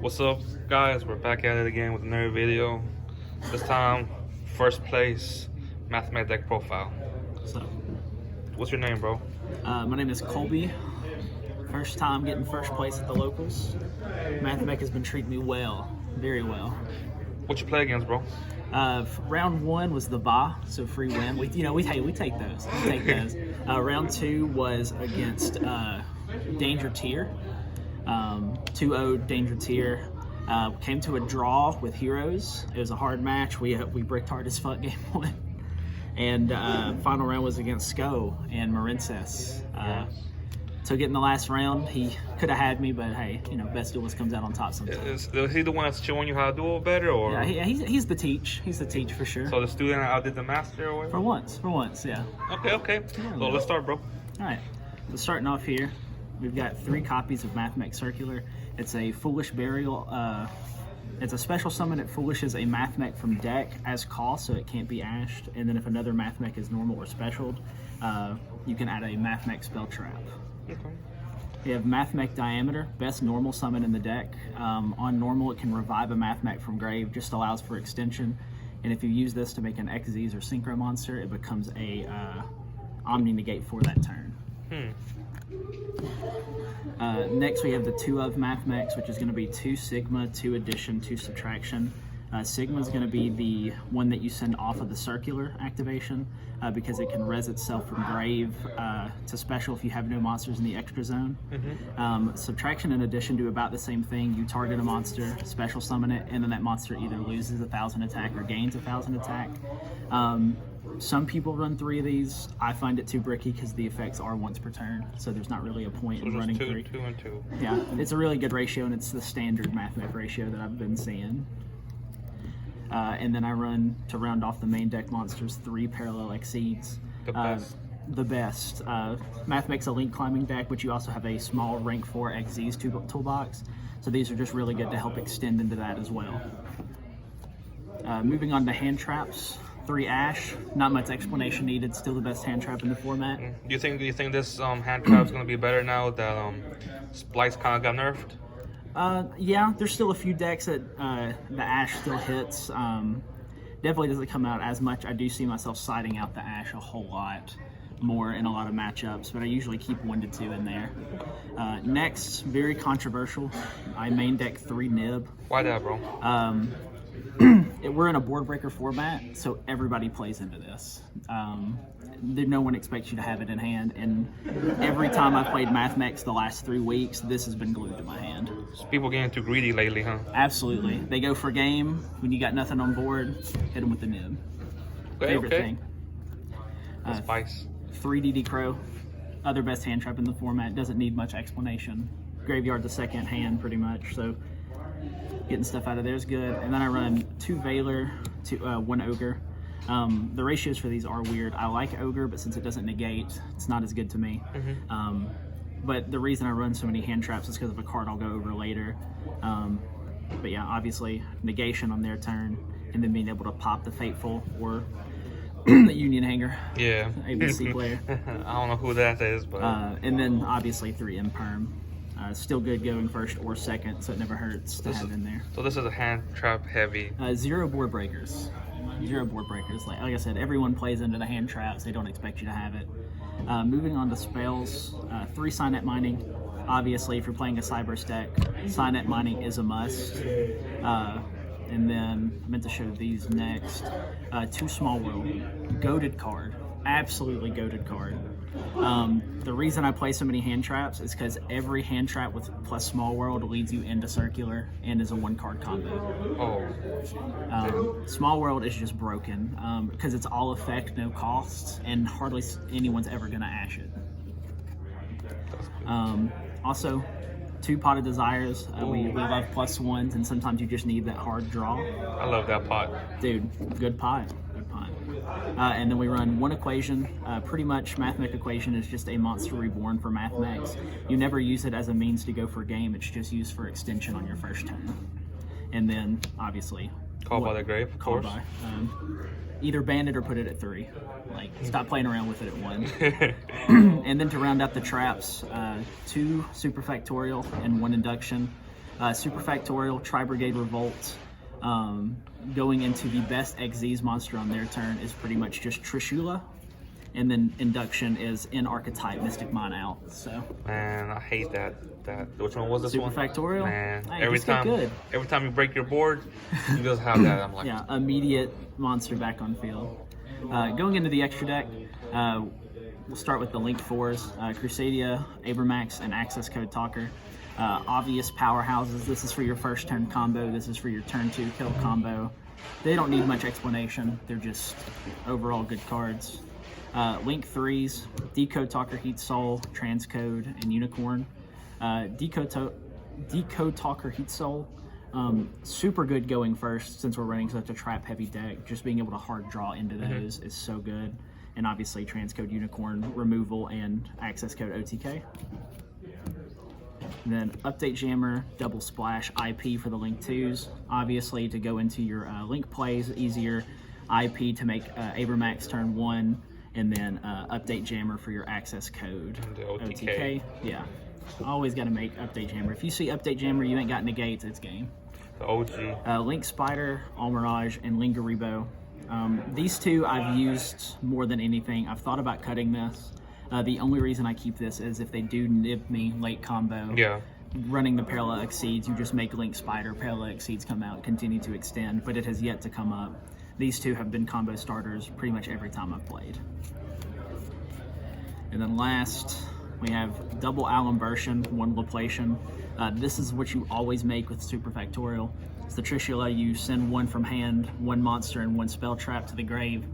What's up, guys? We're back at it again with another video. This time, first place, Matchmech Deck profile. So, What's your name, bro? my name is Colby. First time getting first place at the locals. Mathmech has been treating me well, very well. What you play against, bro? Round one was the Ba, so free win. We take those. We take those. Round two was against Danger Tier, 2-0 Danger Tier. Came to a draw with Heroes. It was a hard match. We bricked hard as fuck game one. And final round was against Sko and Marinces. Took it in the last round. He could have had me, but hey, best duelist comes out on top sometimes. Is he the one that's showing you how to duel better, or? Yeah, he's the teach. He's the teach for sure. So the student outdid the master, or whatever? For once, yeah. Okay. Yeah, So let's start, bro. All right. So starting off here, we've got 3 copies of Mathmech Circular. It's a Foolish Burial. It's a special summon that Foolishes a Mathmech from deck as cost, so it can't be ashed. And then if another Mathmech is normal or specialed, you can add a Mathmech Spell Trap. Okay. We have Mathmech Diameter, best normal summon in the deck. On normal, it can revive a Mathmech from grave, just allows for extension. And if you use this to make an Xyz or Synchro monster, it becomes a Omni Negate for that turn. Next, we have the 2 of Mathmechs, which is going to be 2 Sigma, 2 Addition, 2 Subtraction. Sigma is going to be the one that you send off of the circular activation because it can res itself from grave to special if you have no monsters in the extra zone. Subtraction and Addition do about the same thing. You target a monster, special summon it, and then that monster either loses 1,000 attack or gains 1,000 attack. Some people run 3 of these. I find it too bricky because the effects are once per turn, so there's not really a point in running 3. 2 and 2. Yeah, it's a really good ratio, and it's the standard Mathmech ratio that I've been seeing. And then I run, to round off the main deck monsters, 3 Parallel Exceeds. The best. The best. Mathmech's a link climbing deck, but you also have a small rank 4 Xyz toolbox, so these are just really good to help extend into that as well. Moving on to hand traps. 3 Ash, not much explanation needed. Still the best hand trap in the format. Do you think this hand trap is gonna be better now that Splice kind of got nerfed? Yeah, there's still a few decks that the Ash still hits. Definitely doesn't come out as much. I do see myself siding out the Ash a whole lot more in a lot of matchups, but I usually keep 1 to 2 in there. Next, very controversial. I main deck 3 Nib. Why that, bro? We're in a board breaker format, so everybody plays into this. No one expects you to have it in hand, and every time I've played Mathmechs the last 3 weeks, this has been glued to my hand. So people getting too greedy lately, huh? Absolutely. They go for game. When you got nothing on board, hit them with the nib. Favorite thing. Spice. 3 DD Crow. Other best hand trap in the format. Doesn't need much explanation. Graveyard the second hand, pretty much. So getting stuff out of there is good. And then I run 2 Veiler, 1 Ogre. The ratios for these are weird. I like Ogre, but since it doesn't negate, it's not as good to me. But the reason I run so many hand traps is because of a card I'll go over later. But yeah, obviously negation on their turn, and then being able to pop the Fateful or the Union Hanger. Yeah. ABC player. I don't know who that is, but. And then obviously 3 Imperm. Still good going first or second, so it never hurts to have in there. So this is a hand trap heavy. 0 board breakers. 0 board breakers. Like I said, everyone plays into the hand traps. They don't expect you to have it. Moving on to spells. 3 Signet Mining. Obviously, if you're playing a Cyber deck, Signet Mining is a must. And then I meant to show these next. 2 Small World. Goated card. Absolutely goated card. The reason I play so many hand traps is because every hand trap with plus Small World leads you into Circular and is a 1-card combo. Small World is just broken because it's all effect, no cost, and hardly anyone's ever going to ash it. Also, 2 Potted Desires. We love +1s, and sometimes you just need that hard draw. I love that pot. Dude, good pot. And then we run 1 Equation. Pretty much Mathmech Equation is just a monster reborn for Mathmechs. You never use it as a means to go for a game. It's just used for extension on your first turn. And then, obviously... Call by the Grave, of course. Either ban it or put it at 3. Like, stop playing around with it at 1. And then to round out the traps, 2 Superfactorial and 1 Induction. Superfactorial, Tri-Brigade Revolt. Going into the best XZ's monster on their turn is pretty much just Trishula. And then Induction is in Archetype Mystic Mine out. So Man, I hate that. Which one was this one? Superfactorial? Man, Hey, every just get good. time you break your board, you just have that. I'm like, Yeah, immediate monster back on field. Going into the extra deck, we'll start with the Linked Fours, Crusadia, Abramax, and Access Code Talker. Obvious powerhouses. This is for your first turn combo. This is for your turn 2 kill combo. They don't need much explanation. They're just overall good cards. Link 3s, Decode Talker, Heat Soul, Transcode, and Unicorn. Decode Talker, Heat Soul, super good going first since we're running such a trap heavy deck. Just being able to hard draw into those is so good. And obviously Transcode Unicorn, removal, and access code OTK. And then Update Jammer, Double Splash, IP for the Link 2s. Obviously to go into your Link plays easier, IP to make Abramax turn 1, and then Update Jammer for your access code. The OTK. Yeah. Always got to make Update Jammer. If you see Update Jammer, you ain't got negates, it's game. The OG. Link Spider, Almirage, and Lingaribo. These two I've used more than anything. I've thought about cutting this. The only reason I keep this is if they do nib me late combo. Yeah. Running the Parallel Exceeds, you just make Link Spider, Parallel Exceeds come out, continue to extend, but it has yet to come up. These two have been combo starters pretty much every time I've played. And then last, we have double Alimbertion, one Laplation. This is what you always make with Superfactorial. It's the Trishula, you send one from hand, one monster, and one spell trap to the grave.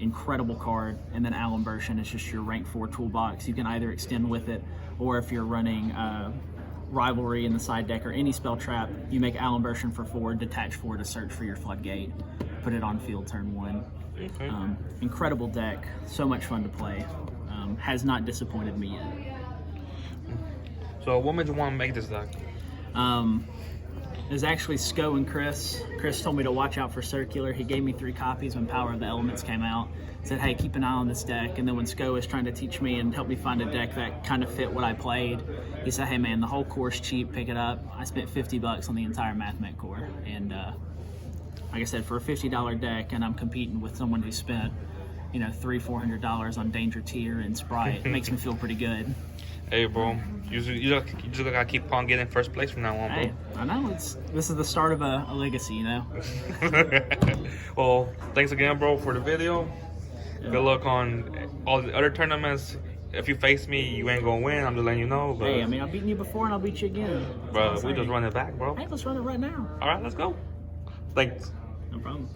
Incredible card. And then Alimbertion is just your rank 4 toolbox. You can either extend with it, or if you're running Rivalry in the side deck or any spell trap, you make Alimbertion for 4, detach 4 to search for your Floodgate. Put it on field turn 1. Okay. Incredible deck. So much fun to play. Has not disappointed me yet. So what made you want to make this deck? It was actually Sko and Chris. Chris told me to watch out for Circular. He gave me 3 copies when Power of the Elements came out. Said, hey, keep an eye on this deck. And then when Sko was trying to teach me and help me find a deck that kind of fit what I played, he said, hey man, the whole core's cheap, pick it up. I spent $50 on the entire Mathmech core. And like I said, for a $50 deck, and I'm competing with someone who spent, you know, $300-400 on Danger Tier and Sprite, it makes me feel pretty good. Hey, bro, you just gotta keep on getting first place from now on, bro. Hey, I know, this is the start of a legacy, you know? Well, thanks again, bro, for the video. Yeah. Good luck on all the other tournaments. If you face me, you ain't gonna win. I'm just letting you know. But, hey, I mean, I've beaten you before and I'll beat you again. Bro, we just run it back, bro. Hey, let's run it right now. All right, let's go. Thanks. No problem.